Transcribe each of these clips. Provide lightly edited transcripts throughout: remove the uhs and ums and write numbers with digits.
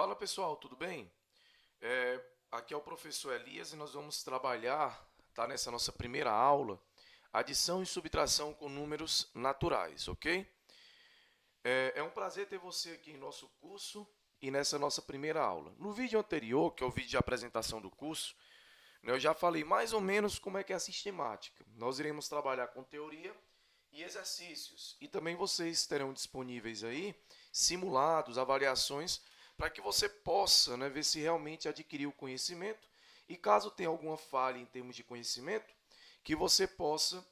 Fala pessoal, tudo bem? Aqui é o professor Elias e nós vamos trabalhar, tá, nessa nossa primeira aula, adição e subtração com números naturais, ok? É um prazer ter você aqui em nosso curso e nessa nossa primeira aula. No vídeo anterior, que é o vídeo de apresentação do curso, né, eu já falei mais ou menos como é que é a sistemática. Nós iremos trabalhar com teoria e exercícios. E também vocês terão disponíveis aí simulados, avaliações, para que você possa, né, ver se realmente adquiriu o conhecimento e caso tenha alguma falha em termos de conhecimento, que você possa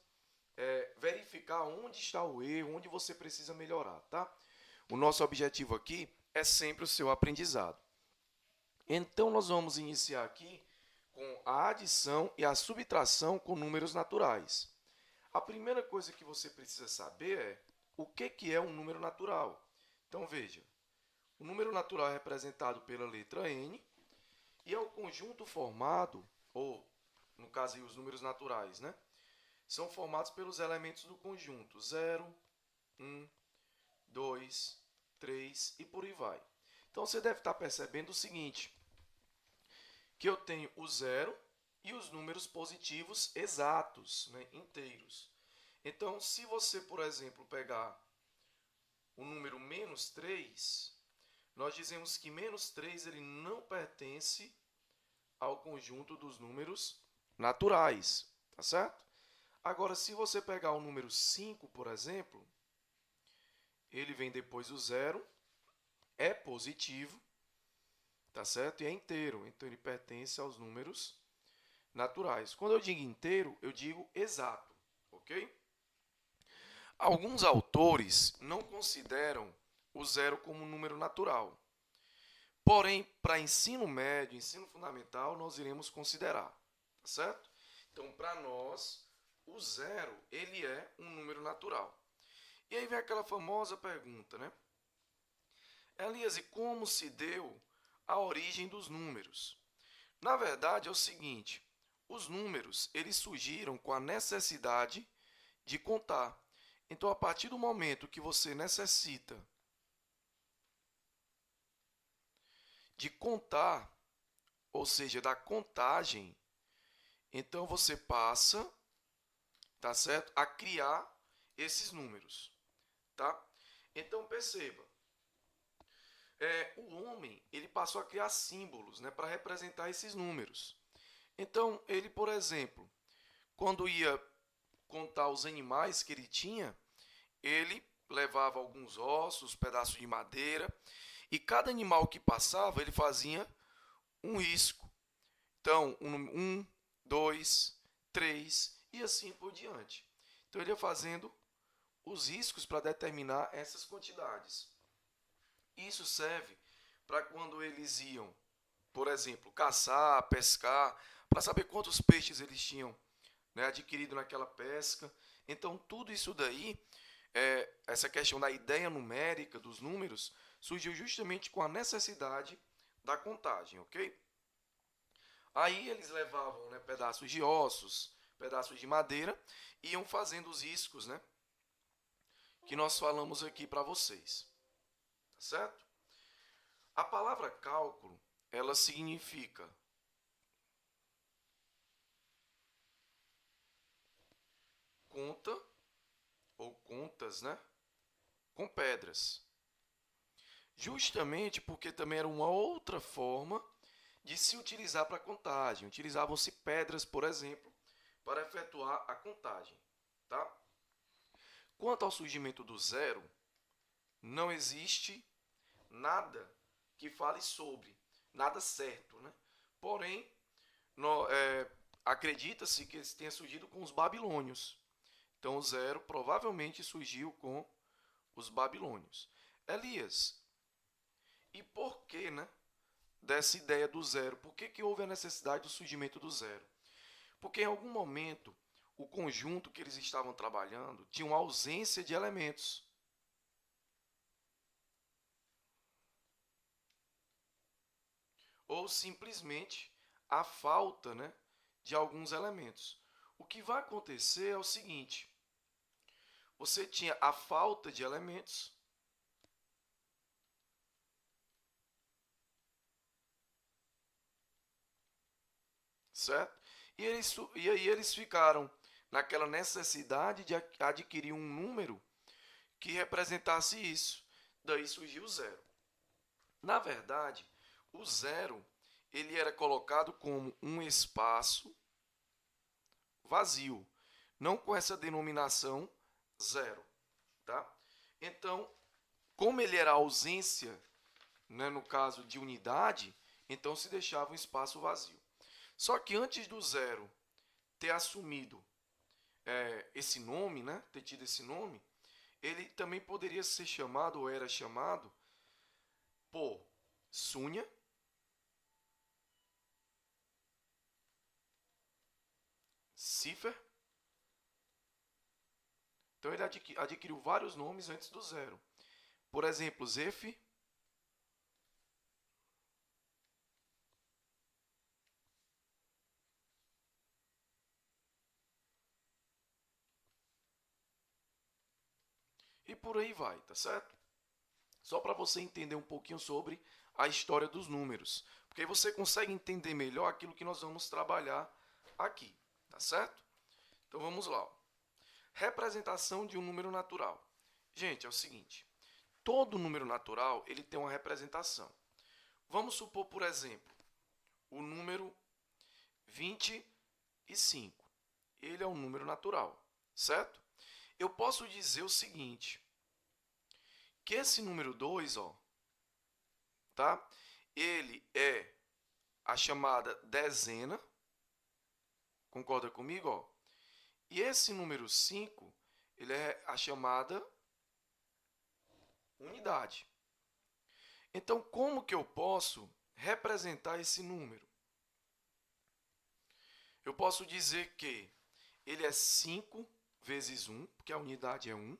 verificar onde está o erro, onde você precisa melhorar, tá? O nosso objetivo aqui é sempre o seu aprendizado. Então, nós vamos iniciar aqui com a adição e a subtração com números naturais. A primeira coisa que você precisa saber é o que é um número natural. Então, veja, o número natural é representado pela letra N e é o conjunto formado, ou, no caso, aí, os números naturais, né? São formados pelos elementos do conjunto 0, 1, 2, 3 e por aí vai. Então, você deve estar percebendo o seguinte, que eu tenho o zero e os números positivos exatos, né, inteiros. Então, se você, por exemplo, pegar o número menos 3, nós dizemos que menos 3 ele não pertence ao conjunto dos números naturais, tá certo? Agora, se você pegar o número 5, por exemplo, ele vem depois do zero, é positivo, tá certo? E é inteiro, então ele pertence aos números naturais. Quando eu digo inteiro, eu digo exato, ok? Alguns autores não consideram o zero como um número natural. Porém, para ensino médio, ensino fundamental, nós iremos considerar, tá certo? Então, para nós, o zero, ele é um número natural. E aí vem aquela famosa pergunta, né? Elias, e como se deu a origem dos números? Na verdade, é o seguinte, os números, eles surgiram com a necessidade de contar. Então, a partir do momento que você necessita de contar, ou seja, da contagem, então você passa, tá certo, a criar esses números, tá? Então perceba, o homem ele passou a criar símbolos, né, para representar esses números. Então ele, por exemplo, quando ia contar os animais que ele tinha, ele levava alguns ossos, pedaços de madeira, e cada animal que passava ele fazia um risco. Então, um, dois, três e assim por diante. Então ele ia fazendo os riscos para determinar essas quantidades. Isso serve para quando eles iam, por exemplo, caçar, pescar, para saber quantos peixes eles tinham, né, adquirido naquela pesca. Então, tudo isso daí, essa questão da ideia numérica dos números, surgiu justamente com a necessidade da contagem, ok? Aí eles levavam, né, pedaços de ossos, pedaços de madeira, e iam fazendo os riscos, né, que nós falamos aqui para vocês, tá certo? A palavra cálculo, ela significa conta ou contas, né, com pedras. Justamente porque também era uma outra forma de se utilizar para contagem. Utilizavam-se pedras, por exemplo, para efetuar a contagem, tá? Quanto ao surgimento do zero, não existe nada que fale sobre, nada certo, né? Porém, acredita-se que ele tenha surgido com os babilônios. Então, o zero provavelmente surgiu com os babilônios. Elias, e por que, né, dessa ideia do zero? Por que houve a necessidade do surgimento do zero? Porque em algum momento o conjunto que eles estavam trabalhando tinha uma ausência de elementos. Ou simplesmente a falta, né, de alguns elementos. O que vai acontecer é o seguinte: você tinha a falta de elementos certo? E aí eles ficaram naquela necessidade de adquirir um número que representasse isso. Daí surgiu o zero. Na verdade, o zero ele era colocado como um espaço vazio, não com essa denominação zero, tá? Então, como ele era ausência, né, no caso de unidade, então se deixava um espaço vazio. Só que antes do zero ter assumido esse nome, né, ter tido esse nome, ele também poderia ser chamado, ou era chamado, por Sunha, Cipher. Então ele adquiriu vários nomes antes do zero. Por exemplo, Zeph, e por aí vai, tá certo? Só para você entender um pouquinho sobre a história dos números, porque aí você consegue entender melhor aquilo que nós vamos trabalhar aqui, tá certo? Então vamos lá. Representação de um número natural. Gente, é o seguinte, todo número natural ele tem uma representação. Vamos supor, por exemplo, o número 25. Ele é um número natural, certo? Eu posso dizer o seguinte, que esse número 2, ó, tá? Ele é a chamada dezena, concorda comigo, ó? E esse número 5, ele é a chamada unidade. Então, como que eu posso representar esse número? Eu posso dizer que ele é 5 vezes 1, porque a unidade é 1,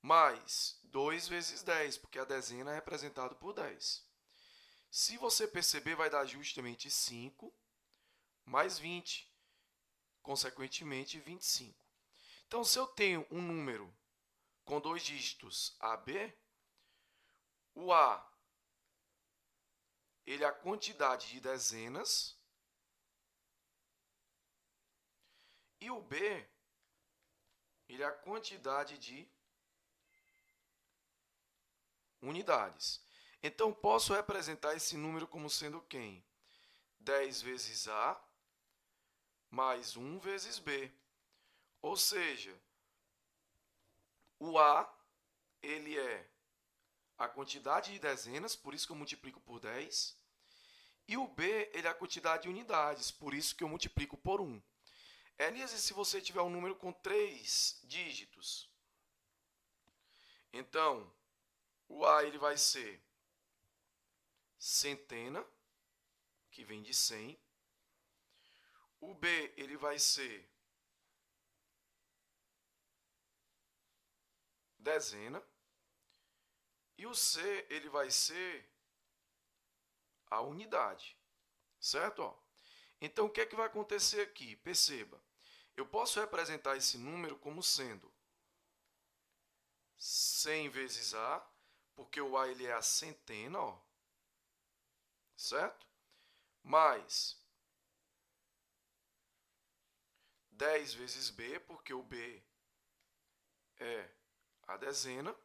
mais 2 vezes 10, porque a dezena é representada por 10. Se você perceber, vai dar justamente 5 mais 20, consequentemente 25. Então, se eu tenho um número com dois dígitos AB, o A ele é a quantidade de dezenas e o B ele é a quantidade de unidades. Então, posso representar esse número como sendo quem? 10 vezes A mais 1 vezes B. Ou seja, o A ele é a quantidade de dezenas, por isso que eu multiplico por 10. E o B ele é a quantidade de unidades, por isso que eu multiplico por 1. Elise, se você tiver um número com 3 dígitos, então o A ele vai ser centena, que vem de 100. O B ele vai ser dezena. E o C ele vai ser a unidade, certo? Ó. Então, o que é que vai acontecer aqui? Perceba, eu posso representar esse número como sendo 100 vezes A, porque o A ele é a centena, ó, certo? Mais 10 vezes B, porque o B é a dezena,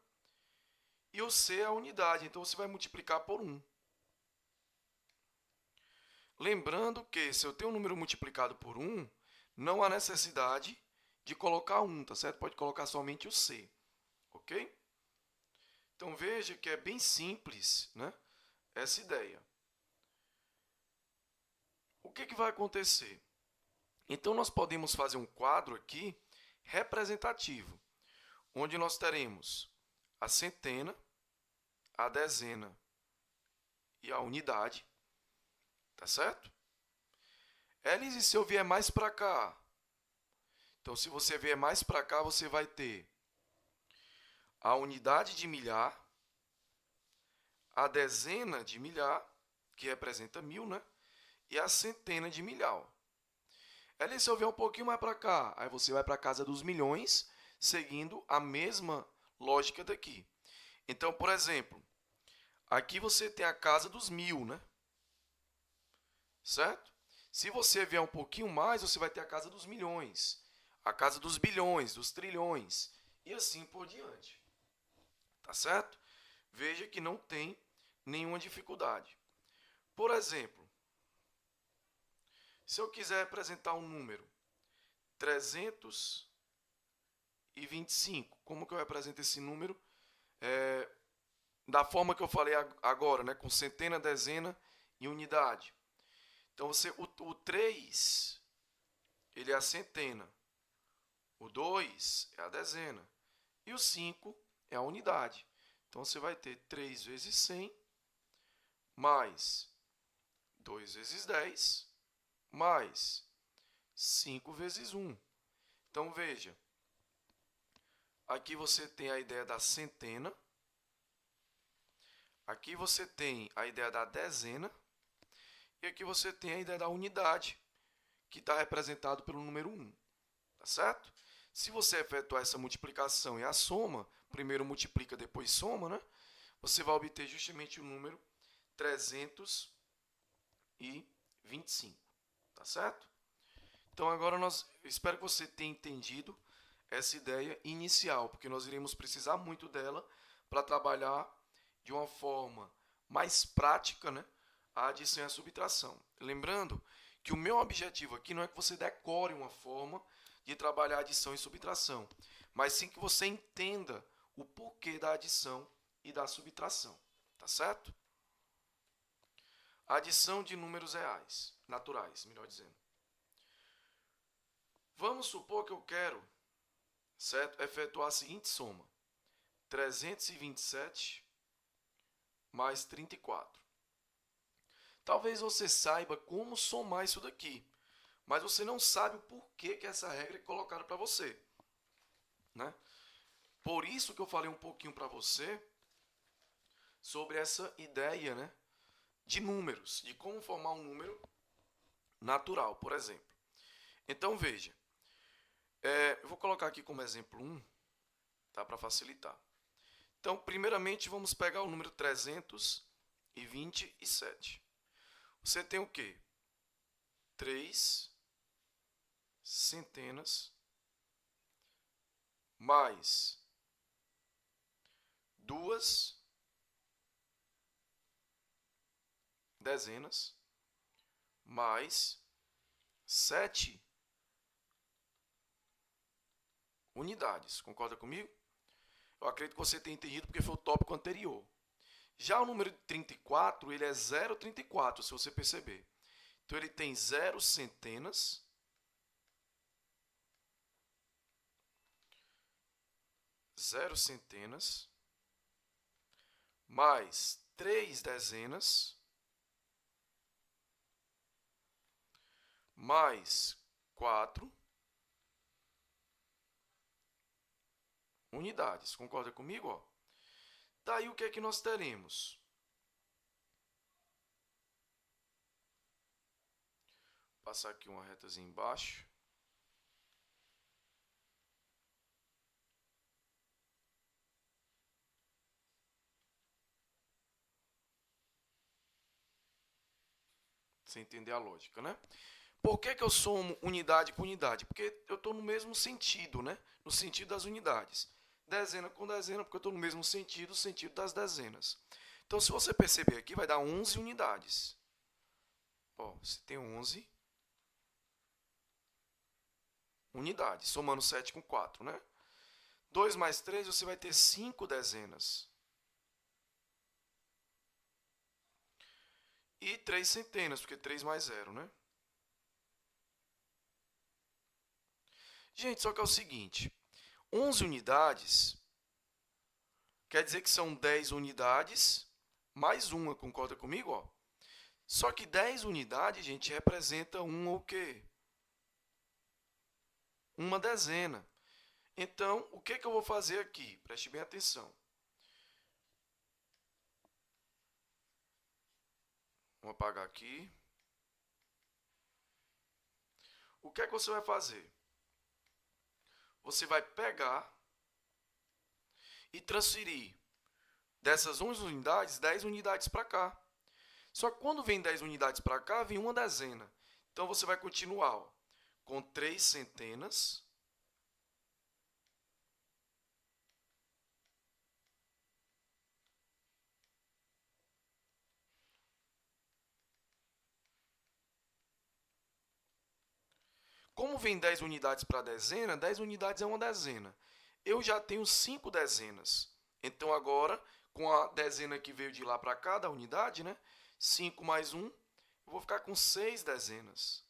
e o C é a unidade, então você vai multiplicar por 1. Lembrando que se eu tenho um número multiplicado por 1, não há necessidade de colocar 1, tá certo? Pode colocar somente o C, ok? Então veja que é bem simples, né, essa ideia. O que vai acontecer? Então nós podemos fazer um quadro aqui representativo, onde nós teremos a centena, a dezena e a unidade, tá certo? Elise, se eu vier mais para cá? Então, se você vier mais para cá, você vai ter a unidade de milhar, a dezena de milhar, que representa 1000, né? E a centena de milhar. Elise, se eu vier um pouquinho mais para cá, aí você vai para a casa dos milhões, seguindo a mesma lógica daqui. Então, por exemplo, aqui você tem a casa dos 1000, né? Certo? Se você vier um pouquinho mais, você vai ter a casa dos milhões, a casa dos bilhões, dos trilhões e assim por diante. Tá certo? Veja que não tem nenhuma dificuldade. Por exemplo, se eu quiser apresentar um número 325, como que eu apresento esse número? Da forma que eu falei agora, né? Com centena, dezena e unidade. Então, o 3, ele é a centena. O 2 é a dezena. E o 5 é a unidade. Então, você vai ter 3 vezes 100, mais 2 vezes 10, mais 5 vezes 1. Então, veja. Aqui você tem a ideia da centena. Aqui você tem a ideia da dezena. E aqui você tem a ideia da unidade, que está representado pelo número 1. Tá certo? Se você efetuar essa multiplicação e a soma, primeiro multiplica, depois soma, né? Você vai obter justamente o número 325. Tá certo? Então, agora espero que você tenha entendido essa ideia inicial, porque nós iremos precisar muito dela para trabalhar de uma forma mais prática, né, a adição e a subtração. Lembrando que o meu objetivo aqui não é que você decore uma forma de trabalhar adição e subtração, mas sim que você entenda o porquê da adição e da subtração. Tá certo? Adição de números reais, naturais, melhor dizendo. Vamos supor que eu quero, certo, efetuar a seguinte soma: 327 mais 34. Talvez você saiba como somar isso daqui, mas você não sabe o porquê que essa regra é colocada para você, né? Por isso que eu falei um pouquinho para você sobre essa ideia, né, de números, de como formar um número natural, por exemplo. Então, veja, eu vou colocar aqui como exemplo 1, tá, para facilitar. Então, primeiramente, vamos pegar o número 327. Você tem o quê? 3 centenas mais 2 dezenas mais 7 unidades. Concorda comigo? Eu acredito que você tenha entendido porque foi o tópico anterior. Já o número 34, ele é 0,34, se você perceber. Então, ele tem 0 centenas mais 3 dezenas mais 4 unidades. Concorda comigo? Ó? Daí o que é que nós teremos? Vou passar aqui uma retazinha embaixo. Você entender a lógica, né? Por que que eu somo unidade com unidade? Porque eu estou no mesmo sentido, né? No sentido das unidades. Dezena com dezena, porque eu estou no mesmo sentido, o sentido das dezenas. Então, se você perceber aqui, vai dar 11 unidades. Ó, você tem 11 unidades, somando 7 com 4, né? 2 mais 3, você vai ter 5 dezenas. E 3 centenas, porque 3 mais 0, né? Gente, só que é o seguinte, 11 unidades quer dizer que são 10 unidades mais uma, concorda comigo? Ó? Só que 10 unidades, gente, representa o quê? Uma dezena. Então, o que eu vou fazer aqui? Preste bem atenção. Vou apagar aqui. O que é que você vai fazer? Você vai pegar e transferir dessas 11 unidades, 10 unidades para cá. Só que quando vem 10 unidades para cá, vem uma dezena. Então, você vai continuar ó, com 3 centenas. Como vem 10 unidades para a dezena, 10 unidades é uma dezena. Eu já tenho 5 dezenas. Então, agora, com a dezena que veio de lá para cá, da unidade, né? 5 mais 1, eu vou ficar com 6 dezenas.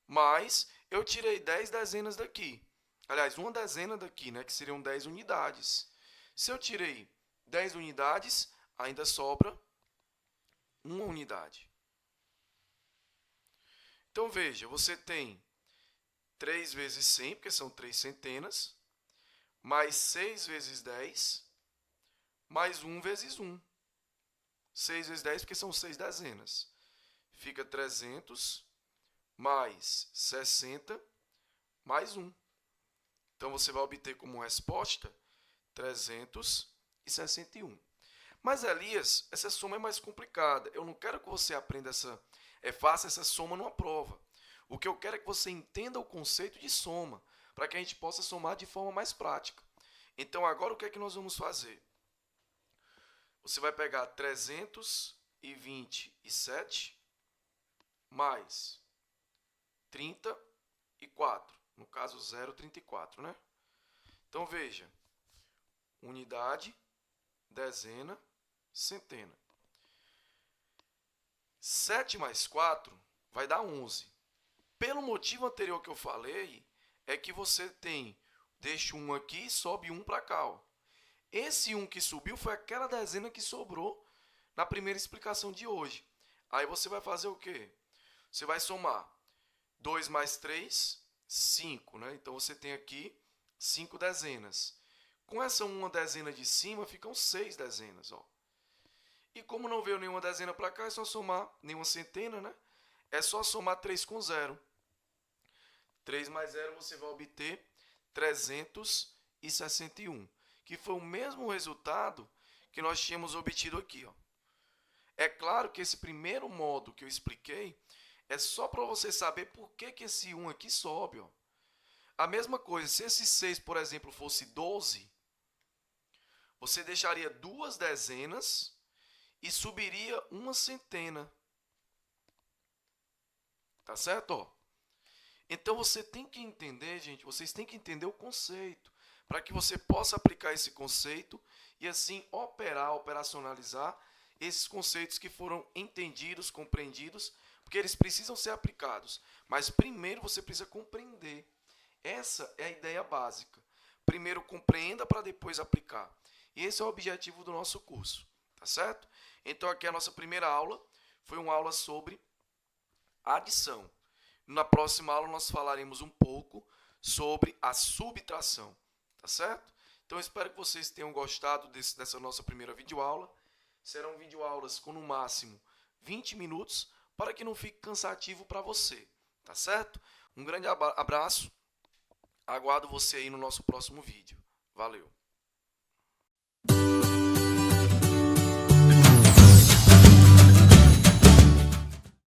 Mas eu tirei 10 dezenas daqui. Aliás, uma dezena daqui, né? Que seriam 10 unidades. Se eu tirei 10 unidades, ainda sobra uma unidade. Então, veja, você tem 3 vezes 100, porque são 3 centenas, mais 6 vezes 10, mais 1 vezes 1. 6 vezes 10, porque são 6 dezenas. Fica 300, mais 60, mais 1. Então, você vai obter como resposta 361. Mas, Elias, essa soma é mais complicada. Eu não quero que você aprenda faça essa soma numa prova. O que eu quero é que você entenda o conceito de soma, para que a gente possa somar de forma mais prática. Então, agora o que é que nós vamos fazer? Você vai pegar 327 mais 34. No caso, 0,34, né? Então, veja. Unidade, dezena, centena. 7 mais 4 vai dar 11. Pelo motivo anterior que eu falei, é que você deixa um aqui e sobe um para cá. Ó. Esse 1 que subiu foi aquela dezena que sobrou na primeira explicação de hoje. Aí você vai fazer o quê? Você vai somar 2 mais 3, 5. Né? Então, você tem aqui 5 dezenas. Com essa uma dezena de cima, ficam 6 dezenas. Ó. E como não veio nenhuma dezena para cá, é só somar nenhuma centena, né? É só somar 3 com 0. 3 mais 0 você vai obter 361, que foi o mesmo resultado que nós tínhamos obtido aqui. Ó. É claro que esse primeiro modo que eu expliquei é só para você saber por que esse 1 aqui sobe. Ó. A mesma coisa, se esse 6, por exemplo, fosse 12, você deixaria 2 dezenas e subiria uma centena. Tá certo? Ó. Então, você tem que entender, gente, vocês têm que entender o conceito, para que você possa aplicar esse conceito e assim operacionalizar esses conceitos que foram entendidos, compreendidos, porque eles precisam ser aplicados. Mas primeiro você precisa compreender. Essa é a ideia básica. Primeiro compreenda para depois aplicar. E esse é o objetivo do nosso curso, tá certo? Então, aqui a nossa primeira aula foi uma aula sobre adição. Na próxima aula, nós falaremos um pouco sobre a subtração, tá certo? Então, espero que vocês tenham gostado dessa nossa primeira videoaula. Serão videoaulas com, no máximo, 20 minutos, para que não fique cansativo para você, tá certo? Um grande abraço, aguardo você aí no nosso próximo vídeo. Valeu!